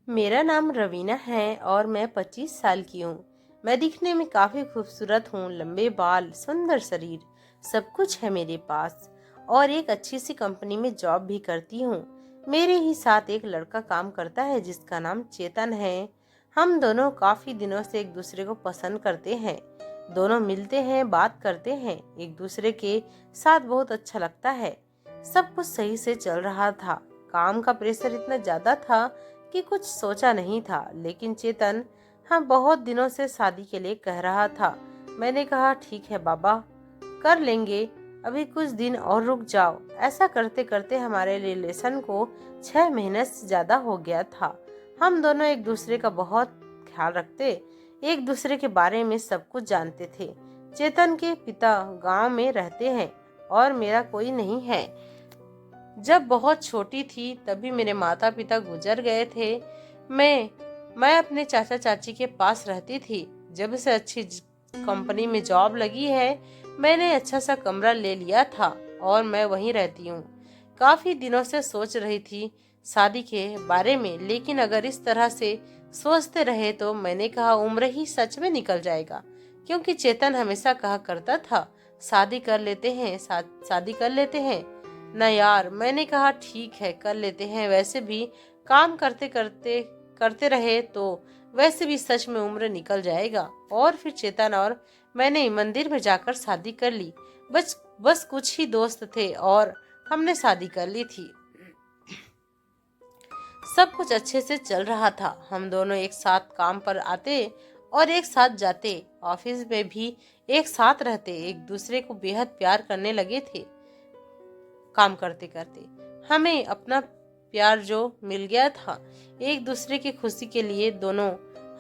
मेरा नाम रवीना है और मैं 25 साल की हूँ। मैं दिखने में काफ़ी खूबसूरत हूँ, लंबे बाल, सुंदर शरीर, सब कुछ है मेरे पास और एक अच्छी सी कंपनी में जॉब भी करती हूँ। मेरे ही साथ एक लड़का काम करता है जिसका नाम चेतन है। हम दोनों काफ़ी दिनों से एक दूसरे को पसंद करते हैं। दोनों मिलते हैं, बात करते हैं, एक दूसरे के साथ बहुत अच्छा लगता है। सब कुछ सही से चल रहा था। काम का प्रेशर इतना ज़्यादा था कि कुछ सोचा नहीं था, लेकिन चेतन हाँ बहुत दिनों से शादी के लिए कह रहा था। मैंने कहा ठीक है बाबा, कर लेंगे, अभी कुछ दिन और रुक जाओ। ऐसा करते करते हमारे रिलेशन को 6 महीने से ज्यादा हो गया था। हम दोनों एक दूसरे का बहुत ख्याल रखते, एक दूसरे के बारे में सब कुछ जानते थे। चेतन के पिता गांव में रहते हैं और मेरा कोई नहीं है। जब बहुत छोटी थी तभी मेरे माता पिता गुजर गए थे। मैं अपने चाचा चाची के पास रहती थी। जब से अच्छी कंपनी में जॉब लगी है, मैंने अच्छा सा कमरा ले लिया था और मैं वहीं रहती हूँ। काफी दिनों से सोच रही थी शादी के बारे में, लेकिन अगर इस तरह से सोचते रहे तो मैंने कहा उम्र ही सच में निकल जाएगा। क्योंकि चेतन हमेशा कहा करता था शादी कर लेते हैं, शादी कर लेते हैं ना यार। मैंने कहा ठीक है कर लेते हैं, वैसे भी काम करते करते करते रहे तो वैसे भी सच में उम्र निकल जाएगा। और फिर चेतन और मैंने मंदिर में जाकर शादी कर ली। बस बस कुछ ही दोस्त थे और हमने शादी कर ली थी। सब कुछ अच्छे से चल रहा था। हम दोनों एक साथ काम पर आते और एक साथ जाते, ऑफिस में भी एक साथ रहते, एक दूसरे को बेहद प्यार करने लगे थे। काम करते करते हमें अपना प्यार जो मिल गया था, एक दूसरे की खुशी के लिए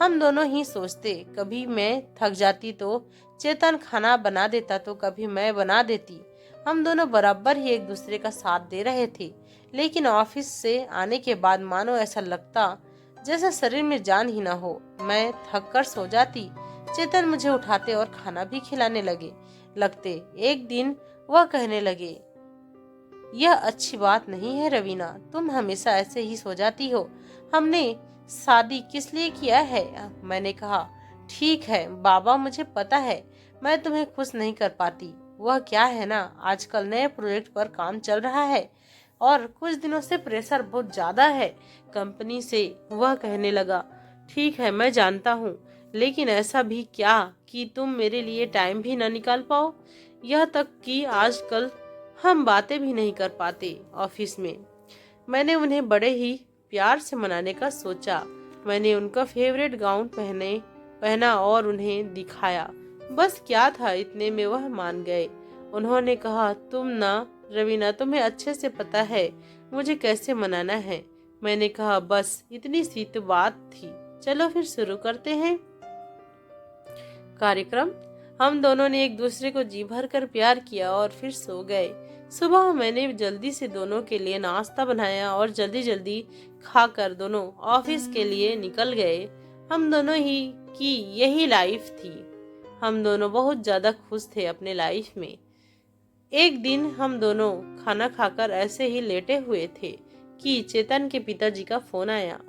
हम दोनों ही सोचते। कभी मैं थक जाती तो चेतन खाना बना देता, तो कभी मैं बना देती। हम दोनों बराबर ही एक दूसरे का साथ दे रहे थे। लेकिन ऑफिस से आने के बाद मानो ऐसा लगता जैसे शरीर में जान ही ना हो। मैं थक कर सो जाती, चेतन मुझे उठाते और खाना भी खिलाने लगते। एक दिन वह कहने लगे, यह अच्छी बात नहीं है रवीना, तुम हमेशा ऐसे ही सो जाती हो। हमने शादी किस लिए किया है? मैंने कहा ठीक है बाबा, मुझे पता है मैं तुम्हें खुश नहीं कर पाती। वह क्या है ना, आजकल नए प्रोजेक्ट पर काम चल रहा है और कुछ दिनों से प्रेशर बहुत ज्यादा है कंपनी से। वह कहने लगा ठीक है मैं जानता हूँ, लेकिन ऐसा भी क्या कि तुम मेरे लिए टाइम भी न निकाल पाओ? यह तक कि आजकल हम बातें भी नहीं कर पाते ऑफिस में। मैंने उन्हें बड़े ही प्यार से मनाने का सोचा। मैंने उनका फेवरेट गाउन पहना और उन्हें दिखाया। बस क्या था, इतने में वह मान गए। उन्होंने कहा तुम ना रवीना, तुम्हें अच्छे से पता है मुझे कैसे मनाना है। मैंने कहा बस इतनी सी तो बात थी, चलो फिर शुरू करते हैं कार्यक्रम। हम दोनों ने एक दूसरे को जी भर कर प्यार किया और फिर सो गए। सुबह मैंने जल्दी से दोनों के लिए नाश्ता बनाया और जल्दी जल्दी खाकर दोनों ऑफिस के लिए निकल गए। हम दोनों ही की यही लाइफ थी। हम दोनों बहुत ज्यादा खुश थे अपने लाइफ में। एक दिन हम दोनों खाना खाकर ऐसे ही लेटे हुए थे कि चेतन के पिताजी का फोन आया।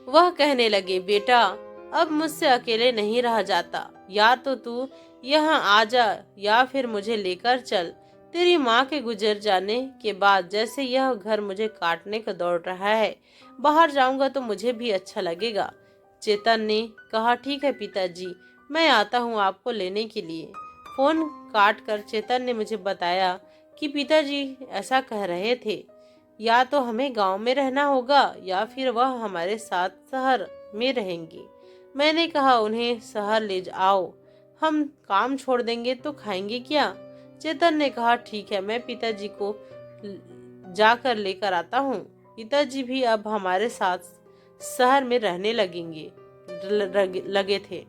वह कहने लगे बेटा, अब मुझसे अकेले नहीं रहा जाता, या तो तू यहाँ आ जा या फिर मुझे लेकर चल। तेरी माँ के गुजर जाने के बाद जैसे यह घर मुझे काटने को दौड़ रहा है। बाहर जाऊंगा तो मुझे भी अच्छा लगेगा। चेतन ने कहा ठीक है पिताजी, मैं आता हूँ आपको लेने के लिए। फोन काट कर चेतन ने मुझे बताया कि पिताजी ऐसा कह रहे थे, या तो हमें गांव में रहना होगा या फिर वह हमारे साथ शहर में रहेंगे। मैंने कहा उन्हें शहर ले आओ, हम काम छोड़ देंगे तो खाएंगे क्या? चेतन ने कहा ठीक है, मैं पिताजी को जाकर लेकर आता हूँ। पिताजी भी अब हमारे साथ शहर में रहने लगे थे।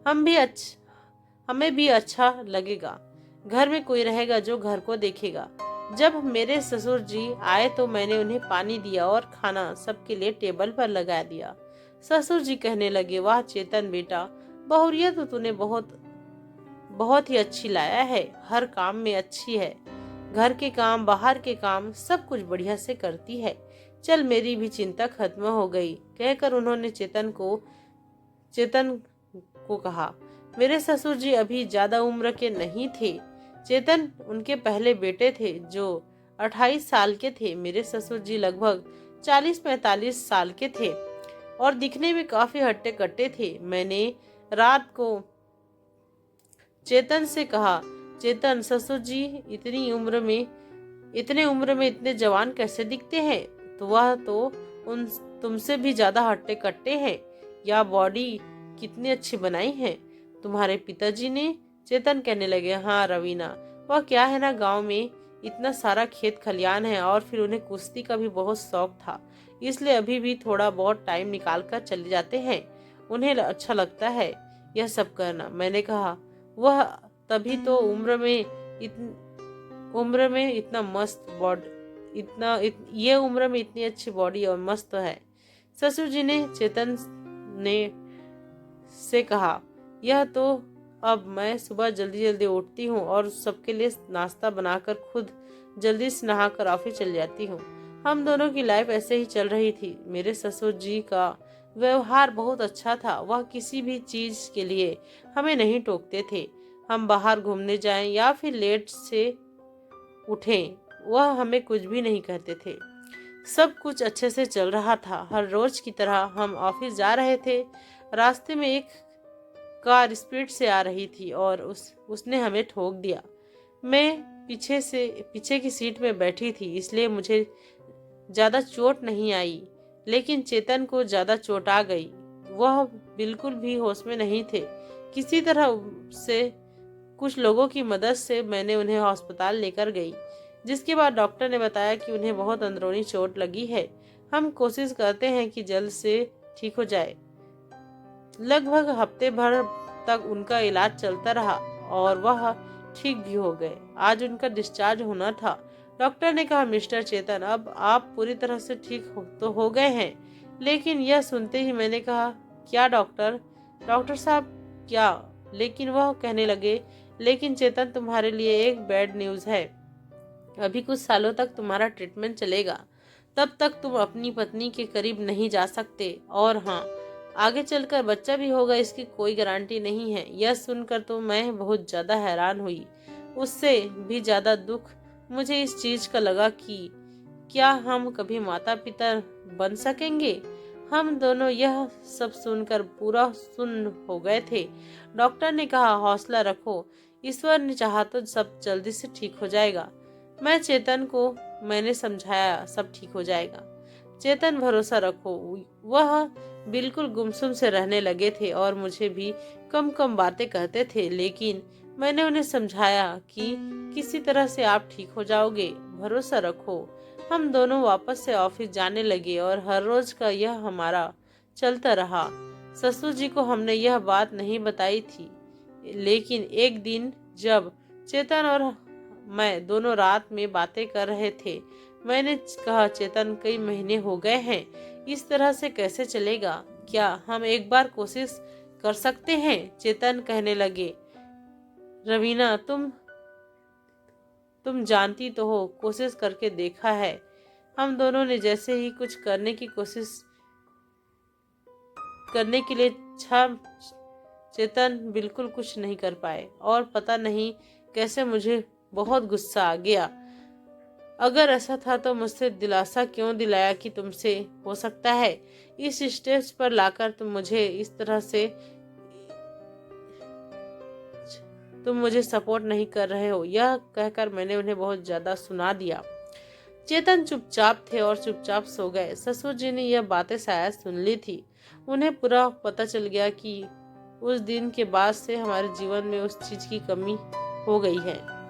हमें भी अच्छा लगेगा, घर में कोई रहेगा जो घर को देखेगा। जब मेरे ससुर जी आए तो मैंने उन्हें पानी दिया और खाना सबके लिए टेबल पर लगा दिया। ससुर जी कहने लगे वाह चेतन बेटा, बहुरिया तो तूने बहुत बहुत ही अच्छी लाया है, हर काम में अच्छी है। घर के काम, बाहर के काम सब कुछ बढ़िया से करती है। चल, मेरी भी चिंता खत्म हो गई, कहकर उन्होंने चेतन को कहा। मेरे ससुर जी अभी ज्यादा उम्र के नहीं थे। चेतन उनके पहले बेटे थे जो 28 साल के थे। मेरे ससुर जी लगभग 40-45 साल के थे और दिखने में काफी हट्टे कट्टे थे। मैंने रात को चेतन से कहा, चेतन, ससुर जी इतने उम्र में इतने जवान कैसे दिखते हैं? तो वह तो उन तुमसे भी ज्यादा हट्टे कट्टे हैं। या बॉडी कितनी अच्छी बनाई है तुम्हारे पिताजी ने? चेतन कहने लगे, हाँ रवीना, वह क्या है ना, गांव में इतना सारा खेत खलियान है और फिर उन्हें कुश्ती का भी बहुत शौक था, इसलिए अभी भी थोड़ा बहुत टाइम निकाल कर चले जाते हैं। उन्हें अच्छा लगता है यह सब करना। मैंने कहा, वह तभी तो उम्र में इतना मस्त बॉडी, ये उम्र में इतनी अच्छी बॉडी और मस्त है। ससुर जी ने चेतन ने से कहा, यह तो अब मैं सुबह जल्दी जल्दी उठती हूँ और सबके लिए नाश्ता बनाकर खुद जल्दी से नहाकर ऑफिस चल जाती हूँ। हम दोनों की लाइफ ऐसे ही चल रही थी। मेरे ससुर जी का व्यवहार बहुत अच्छा था। वह किसी भी चीज के लिए हमें नहीं टोकते थे। हम बाहर घूमने जाएं या फिर लेट से उठें, वह हमें कुछ भी नहीं कहते थे। सब कुछ अच्छे से चल रहा था। हर रोज की तरह हम ऑफिस जा रहे थे। रास्ते में एक कार स्पीड से आ रही थी और उसने हमें ठोक दिया। मैं पीछे की सीट में बैठी थी, इसलिए मुझे ज्यादा चोट नहीं आई, लेकिन चेतन को ज्यादा चोट आ गई। वह बिल्कुल भी होश में नहीं थे। किसी तरह से कुछ लोगों की मदद से मैंने उन्हें अस्पताल लेकर गई, जिसके बाद डॉक्टर ने बताया कि उन्हें बहुत अंदरूनी चोट लगी है। हम कोशिश करते हैं कि जल्द से ठीक हो जाए। लगभग हफ्ते भर तक उनका इलाज चलता रहा और वह ठीक भी हो गए। आज उनका डिस्चार्ज होना था। डॉक्टर ने कहा, मिस्टर चेतन, अब आप पूरी तरह से ठीक हो गए हैं। लेकिन यह सुनते ही मैंने कहा, क्या डॉक्टर साहब, क्या? लेकिन वह कहने लगे, लेकिन चेतन, तुम्हारे लिए एक बैड न्यूज है। अभी कुछ सालों तक तुम्हारा ट्रीटमेंट चलेगा। तब तक तुम अपनी पत्नी के करीब नहीं जा सकते, और हाँ, आगे चलकर बच्चा भी होगा, इसकी कोई गारंटी नहीं है। यह सुनकर तो मैं बहुत ज्यादा हैरान हुई। उससे भी ज्यादा दुख मुझे इस चीज का लगा कि क्या हम कभी माता पिता बन सकेंगे। हम दोनों यह सब सुनकर पूरा सुन्न हो गए थे। डॉक्टर ने कहा, हौसला रखो, ईश्वर ने चाहा तो सब जल्दी से ठीक हो जाएगा। मैंने समझाया, सब ठीक हो जाएगा। चेतन, भरोसा रखो। वह बिल्कुल गुमसुम से रहने लगे थे और मुझे भी कम कम बातें कहते थे, लेकिन मैंने उन्हें समझाया कि किसी तरह से आप ठीक हो जाओगे, भरोसा रखो। हम दोनों वापस से ऑफिस जाने लगे और हर रोज का यह हमारा चलता रहा। ससुर जी को हमने यह बात नहीं बताई थी, लेकिन एक दिन जब चेतन और मैं दोनों रात में बातें कर रहे थे, मैंने कहा, चेतन, कई महीने हो गए हैं, इस तरह से कैसे चलेगा? क्या हम एक बार कोशिश कर सकते हैं? चेतन कहने लगे, रवीना, तुम जानती तो हो, कोशिश करके देखा है। हम दोनों ने जैसे ही कुछ करने की कोशिश करने के लिए चेतन बिल्कुल कुछ नहीं कर पाए और पता नहीं कैसे मुझे बहुत गुस्सा आ गया। अगर ऐसा था तो मुझसे दिलासा क्यों दिलाया कि तुमसे हो सकता है। इस स्टेज पर लाकर तुम मुझे सपोर्ट नहीं कर रहे हो, यह कहकर मैंने उन्हें बहुत ज्यादा सुना दिया। चेतन चुपचाप थे और चुपचाप सो गए। ससुर जी ने यह बातें शायद सुन ली थी। उन्हें पूरा पता चल गया कि उस दिन के बाद से हमारे जीवन में उस चीज की कमी हो गई है।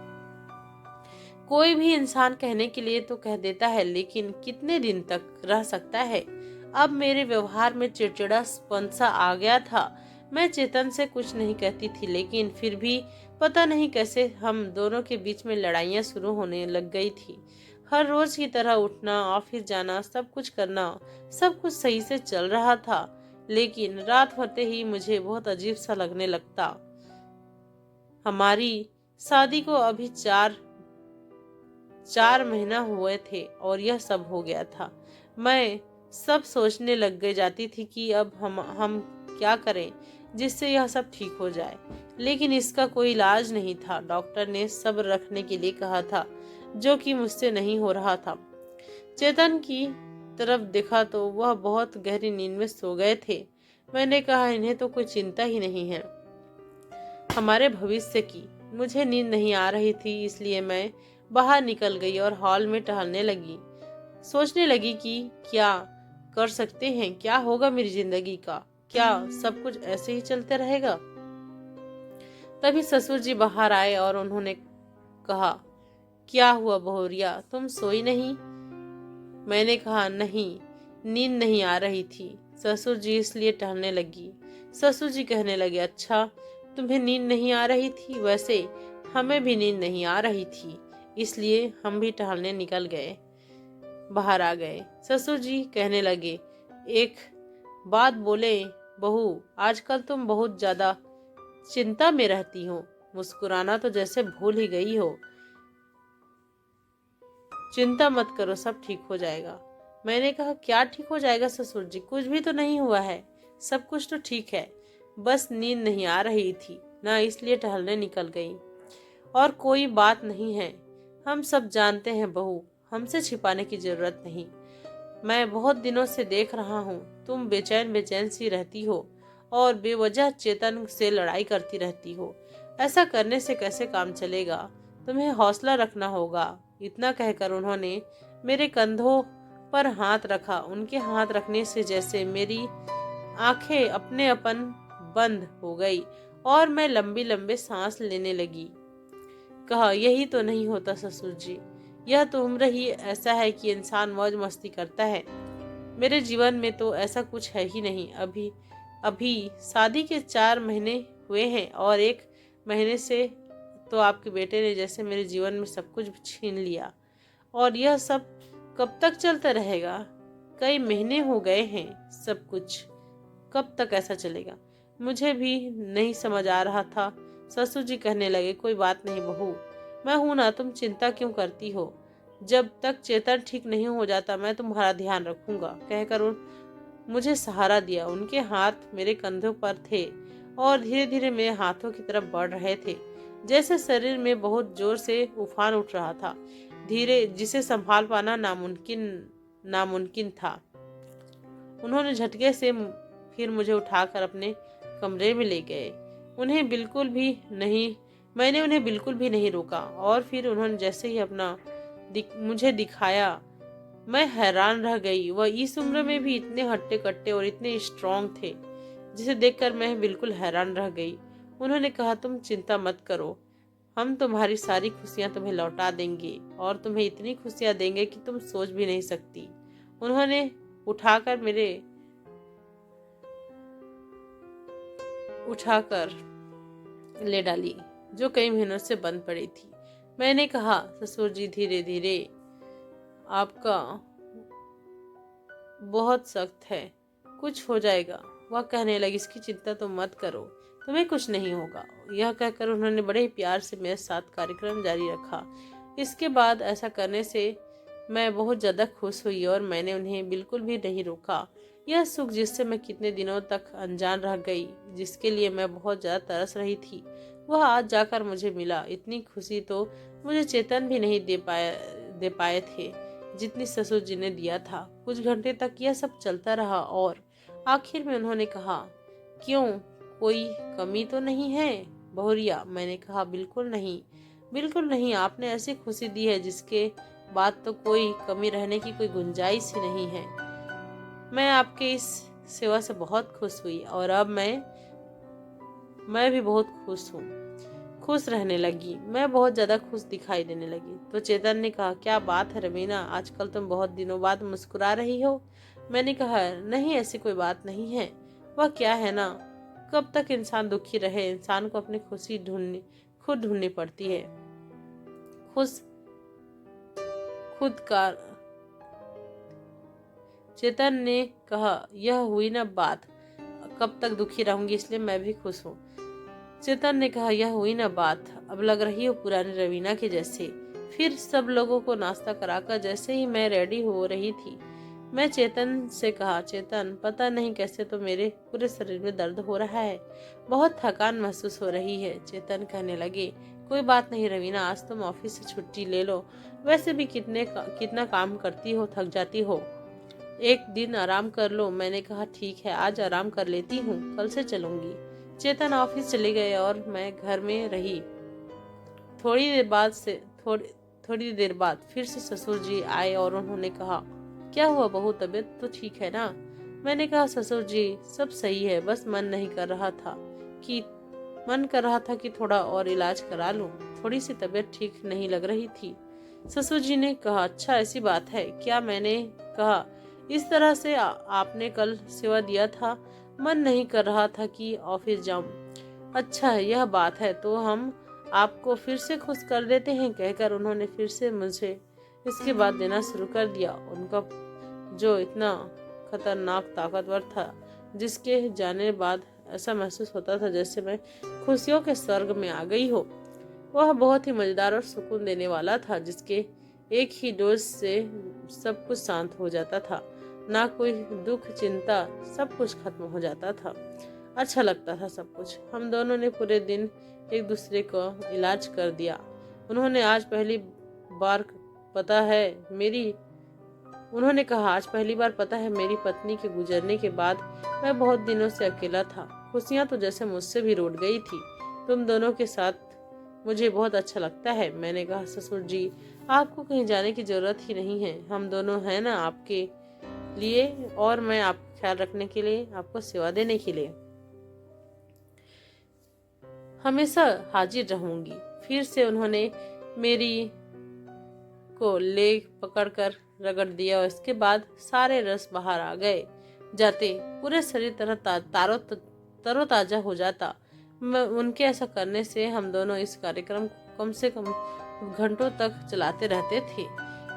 कोई भी इंसान कहने के लिए तो कह देता है, लेकिन कितने दिन तक रह सकता है। अब मेरे व्यवहार में चिड़चिड़ापन सा आ गया था। मैं चेतन से कुछ नहीं कहती थी, लेकिन फिर भी पता नहीं कैसे हम दोनों के बीच में लड़ाइयाँ शुरू होने लग गई थी। हर रोज की तरह उठना, ऑफिस जाना, सब कुछ करना, सब कुछ सही से चल रहा था, लेकिन रात होते ही मुझे बहुत अजीब सा लगने लगता। हमारी शादी को अभी 4 महीना हुए थे और यह सब हो गया था। मैं सब सोचने लग गई जाती थी कि अब हम क्या करें जिससे यह सब ठीक हो जाए, लेकिन इसका कोई इलाज नहीं था। डॉक्टर ने सब्र रखने के लिए कहा था, जो कि मुझसे नहीं हो रहा था। चेतन की तरफ देखा तो वह बहुत गहरी नींद में सो गए थे। मैंने कहा, इन्हें तो कोई चिंता ही नहीं है हमारे भविष्य की। मुझे नींद नहीं आ रही थी, इसलिए मैं बाहर निकल गई और हॉल में टहलने लगी। सोचने लगी कि क्या कर सकते हैं, क्या होगा मेरी जिंदगी का, क्या सब कुछ ऐसे ही चलते रहेगा। तभी ससुर जी बाहर आए और उन्होंने कहा, क्या हुआ बहुरिया, तुम सोई नहीं? मैंने कहा, नहीं, नींद नहीं आ रही थी। ससुर जी इसलिए टहलने लगी। ससुर जी कहने लगे, अच्छा, तुम्हें नींद नहीं आ रही थी? वैसे हमें भी नींद नहीं आ रही थी, इसलिए हम भी टहलने निकल गए, बाहर आ गए। ससुर जी कहने लगे, एक बात बोले बहू, आजकल तुम बहुत ज्यादा चिंता में रहती हो, मुस्कुराना तो जैसे भूल ही गई हो। चिंता मत करो, सब ठीक हो जाएगा। मैंने कहा, क्या ठीक हो जाएगा ससुर जी, कुछ भी तो नहीं हुआ है, सब कुछ तो ठीक है, बस नींद नहीं आ रही थी ना, इसलिए टहलने निकल गई, और कोई बात नहीं है। हम सब जानते हैं बहू, हमसे छिपाने की जरूरत नहीं। मैं बहुत दिनों से देख रहा हूँ, तुम बेचैन बेचैन सी रहती हो और बेवजह चेतन से लड़ाई करती रहती हो। ऐसा करने से कैसे काम चलेगा, तुम्हें हौसला रखना होगा। इतना कहकर उन्होंने मेरे कंधों पर हाथ रखा। उनके हाथ रखने से जैसे मेरी आंखें अपने अपन बंद हो गई और मैं लंबी लंबी सांस लेने लगी। कहा, यही तो नहीं होता ससुर जी, यह तो उम्र ही ऐसा है कि इंसान मौज मस्ती करता है। मेरे जीवन में तो ऐसा कुछ है ही नहीं। अभी अभी शादी के 4 महीने हुए हैं और 1 महीने से तो आपके बेटे ने जैसे मेरे जीवन में सब कुछ छीन लिया, और यह सब कब तक चलता रहेगा? कई महीने हो गए हैं, सब कुछ कब तक ऐसा चलेगा? मुझे भी नहीं समझ आ रहा था। ससुर जी कहने लगे, कोई बात नहीं बहू, मैं हूं ना, तुम चिंता क्यों करती हो? जब तक चेतन ठीक नहीं हो जाता मैं तुम्हारा ध्यान रखूंगा, कहकर मुझे सहारा दिया। उनके हाथ मेरे कंधों पर थे और धीरे धीरे मेरे हाथों की तरफ बढ़ रहे थे, जैसे शरीर में बहुत जोर से उफान उठ रहा था, धीरे, जिसे संभाल पाना नामुमकिन नामुमकिन था। उन्होंने झटके से फिर मुझे उठाकर अपने कमरे में ले गए। मैंने उन्हें बिल्कुल भी नहीं रोका, और फिर उन्होंने जैसे ही मुझे दिखाया, मैं हैरान रह गई। वह इस उम्र में भी इतने हट्टे कट्टे और इतने स्ट्रांग थे, जिसे देखकर मैं बिल्कुल हैरान रह गई। उन्होंने कहा, तुम चिंता मत करो, हम तुम्हारी सारी खुशियां तुम्हें लौटा देंगे और तुम्हें इतनी खुशियां देंगे कि तुम सोच भी नहीं सकती। उन्होंने उठाकर ले डाली, जो कई महीनों से बंद पड़ी थी। मैंने कहा, ससुर जी, धीरे धीरे, आपका बहुत सख्त है, कुछ हो जाएगा। वह कहने लगी, इसकी चिंता तो मत करो, तुम्हें कुछ नहीं होगा। यह कहकर उन्होंने बड़े ही प्यार से मेरे साथ कार्यक्रम जारी रखा। इसके बाद ऐसा करने से मैं बहुत ज़्यादा खुश हुई और मैंने उन्हें बिल्कुल भी नहीं रोका। यह सुख जिससे मैं कितने दिनों तक अनजान रह गई, जिसके लिए मैं बहुत ज़्यादा तरस रही थी, वह आज जाकर मुझे मिला। इतनी खुशी तो मुझे चेतन भी नहीं दे पाए थे जितनी ससुर जी ने दिया था। कुछ घंटे तक यह सब चलता रहा और आखिर में उन्होंने कहा, क्यों, कोई कमी तो नहीं है बहुरिया? मैंने कहा, बिल्कुल नहीं, बिल्कुल नहीं, आपने ऐसी खुशी दी है जिसके बाद तो कोई कमी रहने की कोई गुंजाइश ही नहीं है। मैं आपके इस सेवा से बहुत खुश हुई और अब मैं भी बहुत खुश रहने लगी। मैं बहुत ज्यादा खुश दिखाई देने लगी। तो चेतन ने कहा, क्या बात है रवीना, आजकल तुम बहुत दिनों बाद मुस्कुरा रही हो? मैंने कहा, नहीं, ऐसी कोई बात नहीं है। वह क्या है ना, कब तक इंसान दुखी रहे, इंसान को अपनी खुशी खुद ढूंढनी पड़ती है। खुद का चेतन ने कहा, यह हुई ना बात, कब तक दुखी रहूंगी, इसलिए मैं भी खुश हूँ। चेतन ने कहा, यह हुई ना बात, अब लग रही हो पुरानी रवीना के जैसे। फिर सब लोगों को नाश्ता कराकर जैसे ही मैं रेडी हो रही थी, मैं चेतन से कहा, चेतन पता नहीं कैसे तो मेरे पूरे शरीर में दर्द हो रहा है, बहुत थकान महसूस हो रही है। चेतन कहने लगे, कोई बात नहीं रवीना, आज तुम ऑफिस से छुट्टी ले लो, वैसे भी कितना काम करती हो, थक जाती हो, एक दिन आराम कर लो। मैंने कहा ठीक है, आज आराम कर लेती हूँ, कल से चलूंगी। चेतन ऑफिस चले गए और मैं घर में रही। थोड़ी देर बाद फिर से ससुर जी आए और उन्होंने कहा, क्या हुआ बहू, तबीयत तो ठीक है ना? मैंने कहा, ससुर जी सब सही है, बस मन कर रहा था कि थोड़ा और इलाज करा लूं, थोड़ी सी तबीयत ठीक नहीं लग रही थी। ससुर जी ने कहा, अच्छा ऐसी बात है क्या? मैंने कहा, इस तरह से आपने कल सेवा दिया था, मन नहीं कर रहा था कि ऑफिस जाऊं। अच्छा यह बात है, तो हम आपको फिर से खुश कर देते हैं, कहकर उन्होंने फिर से मुझे इसके बाद देना शुरू कर दिया। उनका जो इतना खतरनाक ताकतवर था, जिसके जाने बाद ऐसा महसूस होता था जैसे मैं खुशियों के स्वर्ग में आ गई हो। वह बहुत ही मजेदार और सुकून देने वाला था, जिसके एक ही डोज से सब कुछ शांत हो जाता था, ना कोई दुख चिंता, सब कुछ खत्म हो जाता था। अच्छा लगता था सब कुछ। हम दोनों ने पूरे दिन एक दूसरे को इलाज कर दिया। बार पता है मेरी उन्होंने कहा, आज पहली बार पता है मेरी पत्नी के गुजरने के बाद मैं बहुत दिनों से अकेला था। खुशियां तो जैसे मुझसे भी रूठ गई थी। तुम दोनों के साथ मुझे बहुत अच्छा लगता है। मैंने कहा, ससुर जी आपको कहीं जाने की जरूरत ही नहीं है, हम दोनों हैं ना आपके लिए, और मैं आपका ख्याल रखने के लिए, आपको सेवा देने के लिए हमेशा हाजिर रहूंगी। फिर से उन्होंने मेरी को ले पकड़कर रगड़ दिया और इसके बाद सारे रस बाहर आ गए जाते पूरे शरीर तरोताजा हो जाता। उनके ऐसा करने से हम दोनों इस कार्यक्रम को कम से कम घंटों तक चलाते रहते थे।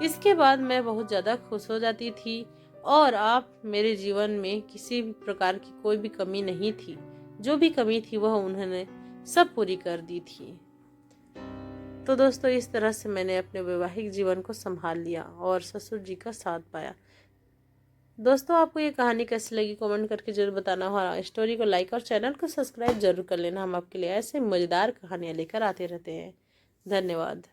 इसके बाद मैं बहुत ज्यादा खुश हो जाती थी और आप मेरे जीवन में किसी भी प्रकार की कोई भी कमी नहीं थी। जो भी कमी थी वह उन्होंने सब पूरी कर दी थी। तो दोस्तों, इस तरह से मैंने अपने वैवाहिक जीवन को संभाल लिया और ससुर जी का साथ पाया। दोस्तों, आपको ये कहानी कैसी लगी कमेंट करके जरूर बताना। हमारा स्टोरी को लाइक और चैनल को सब्सक्राइब जरूर कर लेना। हम आपके लिए ऐसे मजेदार कहानियां लेकर आते रहते हैं। धन्यवाद।